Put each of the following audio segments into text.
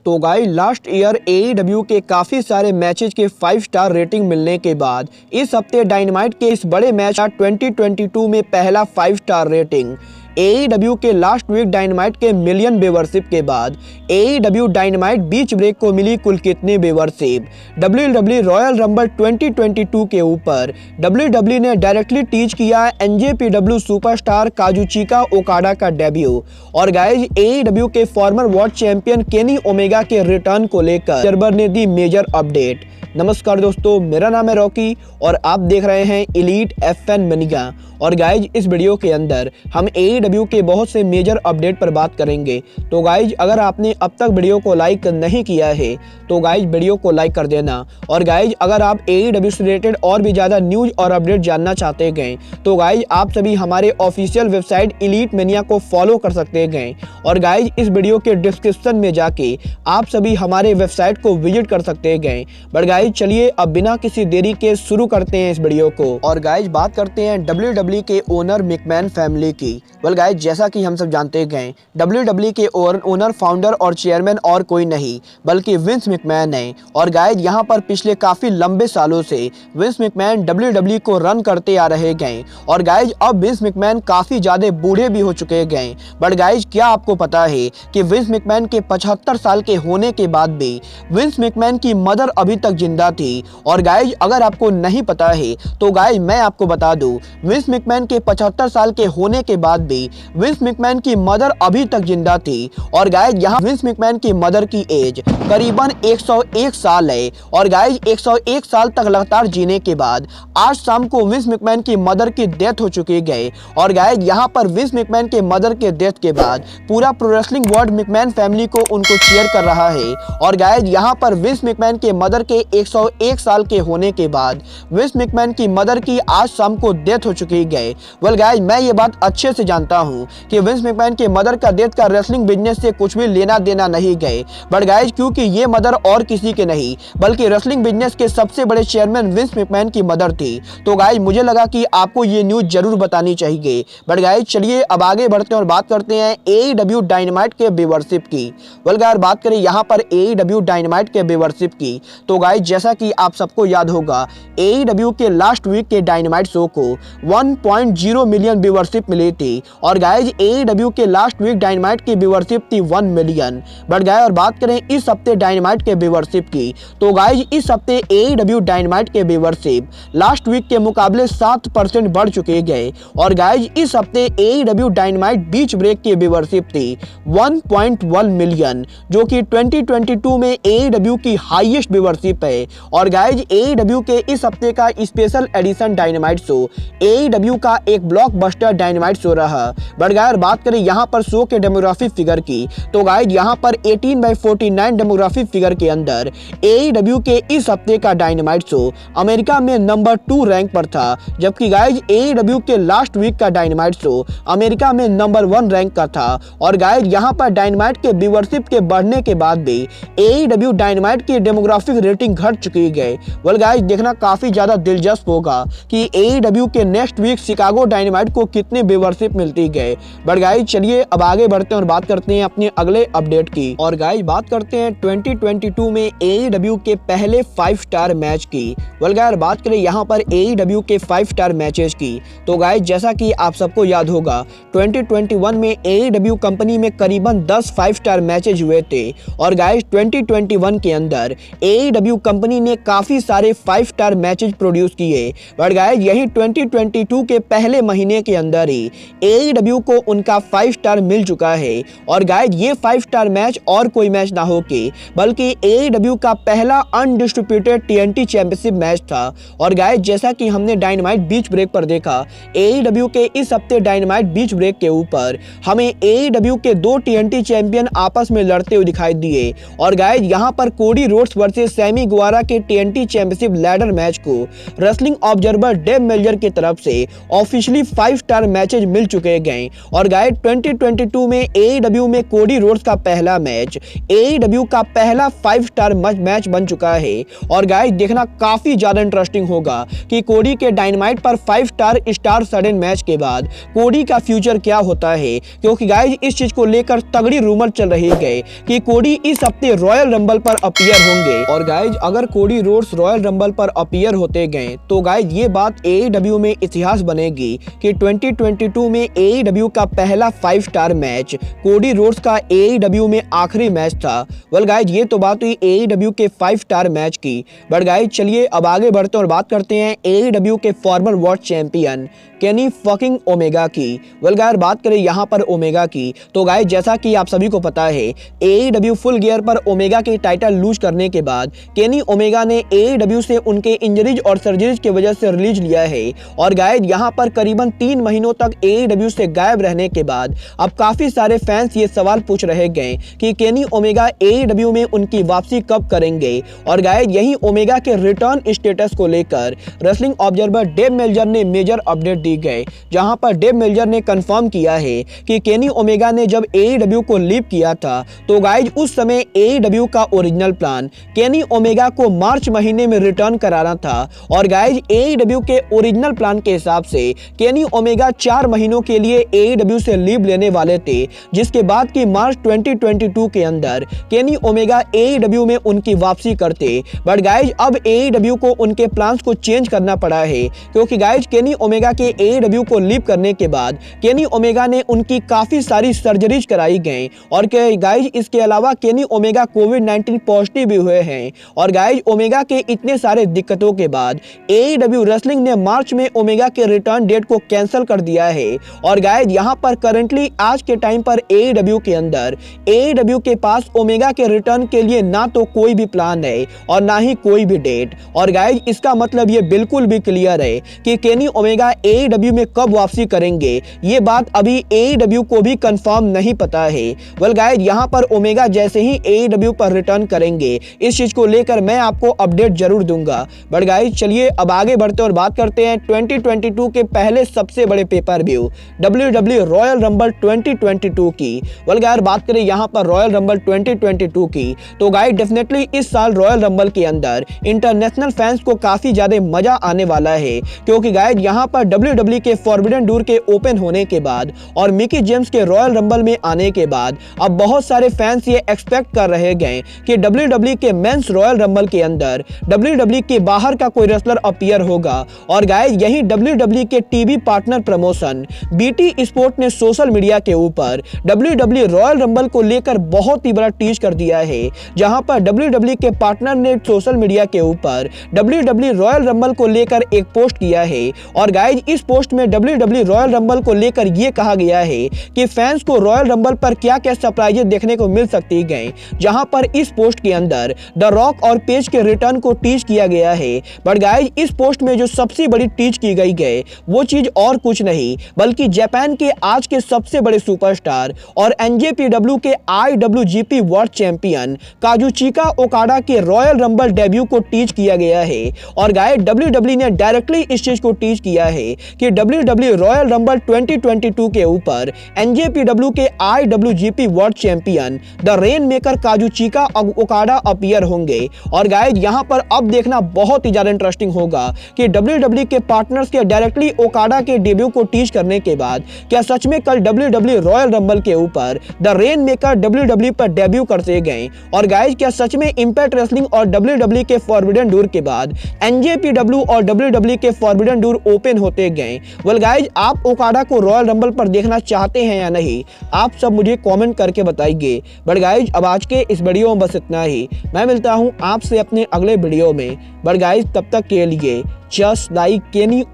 तो guys last year AEW के काफी सारे मैचेस के 5 स्टार रेटिंग मिलने के बाद इस हफ्ते डायनामाइट के इस बड़े मैच 2022 में पहला 5 स्टार रेटिंग। AEW के लास्ट वीक डायनामाइट के मिलियन व्यूअरशिप के बाद AEW डायनामाइट बीच ब्रेक को मिली कुल कितने व्यूअरशिप। WWE रॉयल रंबल 2022 के ऊपर WWE ने डायरेक्टली टीच किया NJPW सुपरस्टार काजुचिका ओकाडा का डेब्यू। और गाइज AEW के farmer world champion Kenny Omega के रिटर्न को लेकर जर्बर ने दी मेजर अपडेट। नमस्कार दोस्तों, मेरा नाम है रॉकी और आप देख रहे हैं एलीट FN मनिगा। और गाइज इस वीडियो के अंदर हम AEW के बहुत से मेजर अपडेट पर बात करेंगे। तो गाइज अगर आपने अब तक वीडियो को लाइक नहीं किया है तो गाइज वीडियो को लाइक कर देना। और गाइज अगर आप AEW से रिलेटेड और भी ज़्यादा न्यूज और अपडेट जानना चाहते हैं तो गाइज आप सभी हमारे ऑफिशियल वेबसाइट एलीट मनिया को फॉलो कर सकते हैं। और गाइज इस वीडियो के डिस्क्रिप्शन में जाके आप सभी हमारे वेबसाइट को विजिट कर सकते हैं। बट गाइज चलिए अब बिना किसी देरी के शुरू करते हैं इस वीडियो को। और गाइज बात करते हैं WWE के ओनर मैकमैन फैमिली की। वेल गाइज जैसा कि हम सब जानते हैं WWE के ओनर फाउंडर और चेयरमैन और कोई नहीं बल्कि विंस मैकमैन है। और गाइज यहाँ पर पिछले काफी लंबे सालों से विंस मैकमैन WWE को रन करते आ रहे हैं। और गाइज अब विंस मैकमैन काफी ज्यादा बूढ़े भी हो चुके हैं। बट गाइज क्या आपको पता है कि विंस मैकमैन के 75 साल के होने के बाद भी विंस मैकमैन की मदर अभी तक जिंदा थी। और गाइज अगर आपको नहीं पता है तो गाइज मैं आपको बता दूं, विंस मैकमैन के 75 साल के होने के बाद भी विंस मैकमैन की मदर अभी तक जिंदा थी। और गाइज यहाँ विंस मैकमैन की मदर की एज करीबन 101 साल है। और गाइज 101 साल तक लगातार जीने के बाद आज शाम को विंस मैकमैन की मदर की डेथ हो चुकी है। और गाइज यहाँ पर विंस मैकमैन के मदर के डेथ के बाद पूरा pro wrestling world McMahon family को उनको चीयर कर रहा है। और गाइज यहाँ पर विंस मैकमैन के मदर के 101 साल के होने के बाद विंस मैकमैन की मदर की आज शाम को डेथ हो चुकी है। वेल गाइज मैं ये बात अच्छे से जानता हूँ कि विंस मैकमैन के मदर का डेथ का रेसलिंग बिजनेस से कुछ भी लेना देना नहीं गए। बट गाइज क्योंकि ये मदर और किसी के नहीं बल्कि रेसलिंग बिजनेस के सबसे बड़े चेयरमैन विंस मैकमैन की मदर थी, तो गाइज मुझे लगा कि आपको ये न्यूज जरूर बतानी चाहिए। बट गाइज चलिए अब आगे बढ़ते हैं और बात करते हैं AEW डायनामाइट के व्यूअरशिप की। वेल गाइज बात करें यहाँ पर AEW डायनामाइट के व्यूअरशिप की तो गाइज जैसा कि आप सबको याद होगा AEW के लास्ट वीक के डायनामाइट शो को 1.0 मिलियन व्यूअरशिप मिली थी। और गाइज AEW के लास्ट वीक डायनामाइट की व्यूअरशिप थी 1 मिलियन। बट गाइज और बात करें इस हफ्ते डायनामाइट के व्यूअरशिप की तो गाइज इस हफ्ते AEW डायनामाइट के व्यूअरशिप लास्ट वीक के मुकाबले 7% बढ़ चुके गए। और गाइज इस हफ्ते AEW डायनामाइट बीच ब्रेक की व्यूअरशिप थी 1.1 मिलियन जो कि 2022 में AEW की हाईएस्ट व्यूअरशिप है। और गाइज AEW के इस हफ्ते का special edition dynamite show AEW का एक ब्लॉकबस्टर डायनामाइट शो रहा। बट गाइज बात करें यहाँ पर शो के डेमोग्राफिक फिगर की तो गाइज यहाँ पर 18/49 डेमोग्राफिक फिगर के अंदर AEW के इस हफ्ते का डायनामाइट शो अमेरिका में नंबर 2 रैंक पर था, जबकि गाइज AEW के लास्ट वीक का डायनामाइट शो अमेरिका में नंबर 1 रैंक का था। और गाइज यहाँ पर डायनामाइट के व्यूअरशिप के बढ़ने के बाद भी AEW डायनामाइट की डेमोग्राफिक रेटिंग घट चुकी है। वेल गाइज देखना काफी ज्यादा दिलचस्प होगा कि AEW के नेक्स्ट वीक शिकागो डायनामाइट को कितने व्यूअरशिप मिलती है। बट गाइज चलिए अब आगे बढ़ते हैं और बात करते हैं अपने अगले अपडेट की। और गाइज बात करते हैं 2022 में AEW के पहले 5 स्टार मैच की। वेल गाइज बात करें यहाँ पर AEW के 5 स्टार मैचेस की तो गाइज जैसा कि आप सबको याद होगा 2021 में AEW कंपनी में करीबन 10 5 स्टार मैचेस हुए थे। और गाइज 2021 के अंदर AEW कंपनी ने काफी सारे 5 स्टार मैचेस प्रोड्यूस किए। बट गाइज यही 2022 के पहले महीने के अंदर ही AEW को उनका 5 स्टार मिल चुका है। और गाइज ये 5 स्टार मैच और कोई मैच ना हो के बल्कि AEW का पहला अनडिस्ट्रिब्यूटेड TNT चैंपियनशिप मैच था। और गाइज जैसा कि हमने डायनामाइट बीच ब्रेक पर देखा AEW के इस हफ्ते डायनामाइट बीच ब्रेक के ऊपर हमें AEW के 2 TNT चैंपियन आपस में लड़ते हुए दिखाई दिए। और गाइज यहाँ पर कोडी रोड्स वर्सेस सैमी गुवारा द्वारा के TNT चैंपियनशिप लैडर मैच को रेसलिंग ऑब्जर्वर डेव मेल्जर की तरफ से ऑफिशियली 5 स्टार मैचेज मिल चुके गए। और गाइस 2022 में AEW में कोडी रोड्स का पहला मैच AEW का पहला 5 स्टार मैच बन चुका है। और गाइस देखना काफी ज्यादा इंटरेस्टिंग होगा कि कोडी के डायनामाइट पर 5 स्टार सडन मैच के बाद कोडी का फ्यूचर क्या होता है, क्योंकि गाइस इस चीज को लेकर तगड़ी रूमर चल रही है कि कोडी इस हफ्ते रॉयल रंबल पर अपीयर होंगे। और गाइस अगर कोडी रोड्स रॉयल रंबल पर अपीयर होते गए तो गाइस ये बात AEW में इतिहास बनेगी कि 2022 में AEW का पहला 5 स्टार मैच कोडी रोड्स का AEW में आखिरी मैच था। वेल गाइस ये तो बात हुई AEW के 5 स्टार मैच की। बट गाइस चलिए अब आगे बढ़ते हैं और बात करते हैं AEW के फॉर्मर वर्ल्ड चैंपियन केनी फकिंग ओमेगा की। वेल गाइस बात करें यहाँ पर ओमेगा की तो गाइस जैसा कि आप सभी को पता है AEW फुल गियर पर ओमेगा के टाइटल लूज करने के बाद केनी ओमेगा ने AEW से उनके इंजरीज और सर्जरीज की वजह से रिलीज लिया है। और गाइस यहाँ पर करीबन 3 महीनों तक AEW से गायब रहने के बाद अब काफी सारे फैंस ये सवाल पूछ रहे गए कि केनी ओमेगा AEW में उनकी वापसी कब करेंगे। और गाइस यही ओमेगा के रिटर्न स्टेटस को लेकर रेसलिंग ऑब्जर्वर डेव मेल्जर ने मेजर अपडेट दी गए, जहां पर डेव मेल्जर ने कंफर्म किया है कि केनी ओमेगा ने जब AEW को लीव किया था तो गाइस उस समय AEW का ओरिजिनल प्लान केनी ओमेगा को मार्च महीने में रिटर्न कराना था। और गाइस AEW के ओरिजिनल प्लान के हिसाब से केनी ओमेगा 4 महीनों के लिए AEW से लीव लेने वाले थे, जिसके बाद की मार्च 2022 के अंदर केनी ओमेगा AEW में उनकी वापसी करते। बट गाइस अब AEW को उनके प्लान्स को चेंज करना पड़ा है, क्योंकि गाइस केनी ओमेगा के AEW को लीव करने के बाद केनी ओमेगा ने उनकी काफी सारी सर्जरीज कराई गई। और गाइस इसके अलावा केनी ओमेगा कोविड-19 पॉजिटिव भी हुए हैं। और गाइस ओमेगा के इतने सारे दिक्कतों के बाद AEW रेसलिंग ने मार्च में ओमेगा के रिटर्न डेट को कैंसिल कर दिया है। और गाइस यहाँ पर करंटली आज के टाइम पर AEW के अंदर AEW के पास ओमेगा के रिटर्न के लिए ना तो कोई भी प्लान है और ना ही कोई भी डेट। और गाइस इसका मतलब ये बिल्कुल भी क्लियर है कि केनी ओमेगा AEW में कब वापसी करेंगे, ये बात अभी AEW को भी कंफर्म नहीं पता है। वेल गाइस यहाँ पर ओमेगा जैसे ही AEW पर रिटर्न करेंगे इस चीज को लेकर मैं आपको अपडेट जरूर दूंगा। बट गाइस चलिए अब आगे बढ़ते और बात करते हैं 2022 के पहले सबसे बड़े pay per view WWE royal rumble 2022 की। वेल गाइस बात करें यहाँ पर रॉयल रंबल 2022 की तो गाइस डेफिनेटली इस साल रॉयल रंबल के अंदर इंटरनेशनल फैंस को काफी ज्यादा मजा आने वाला है, क्योंकि गाइस यहाँ पर WWE के फॉरबिडन डोर के ओपन होने के बाद और मिकी जेम्स के रॉयल रंबल में आने के बाद अब बहुत सारे फैंस ये एक्सपेक्ट कर रहे गए कि WWE के मेंस रॉयल रंबल के अंदर WWE के बाहर का कोई रेसलर अपीयर होगा। और गाइस यही WWE के TV partner promotion BT sport ने सोशल मीडिया के ऊपर WWE रॉयल रंबल को लेकर बहुत ही बड़ा टीज कर दिया है, जहां पर WWE के पार्टनर ने सोशल मीडिया के ऊपर WWE रॉयल रंबल को लेकर एक पोस्ट किया है। और गाइस इस पोस्ट में WWE रॉयल रंबल को लेकर यह कहा गया है कि फैंस को रॉयल रंबल पर क्या क्या सरप्राइजेस देखने को मिल सकती गए, जहां पर इस पोस्ट के अंदर द रॉक और पेज के रिटर्न को टीज किया गया है। बट गाइस इस पोस्ट में जो सबसे बड़ी टीज की गई है वो चीज और कुछ नहीं बल्कि जापान के आज के सबसे बड़े सुपरस्टार और NJPW के IWGP वर्ल्ड चैंपियन काजुचिका ओकाडा के रॉयल रंबल डेब्यू को टीज किया गया है। और गाइस WWE ने डायरेक्टली इस चीज को टीज किया है कि WWE रॉयल रंबल 2022 के ऊपर NJPW के IWGP world champion the rain maker Kazuchika Okada appear होंगे। और गाइस यहाँ पर अब देखना बहुत ही ज्यादा इंटरेस्टिंग होगा कि WWE के पार्टनर्स के डायरेक्टली ओकाडा के डेब्यू को टीज करने के बाद क्या सच में कल WWE रॉयल रंबल के ऊपर द रेन मेकर WWE पर डेब्यू करते गए। और गाइस क्या सच में इंपैक्ट रेसलिंग और WWE के फॉरबिडन डोर के बाद NJPW और WWE के फॉरबिडन डोर ओपन होते गए। वेल गाइस आप ओकाडा को रॉयल रंबल पर देखना चाहते हैं या नहीं, आप सब मुझे कमेंट करके बताइए। बट गाइस अब आज के इस वीडियो में बस इतना ही, मैं मिलता हूं आपसे अपने अगले वीडियो में। बट गाइस तब तक के लिए just like Kenny,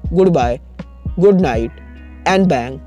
good bye, good night and bang.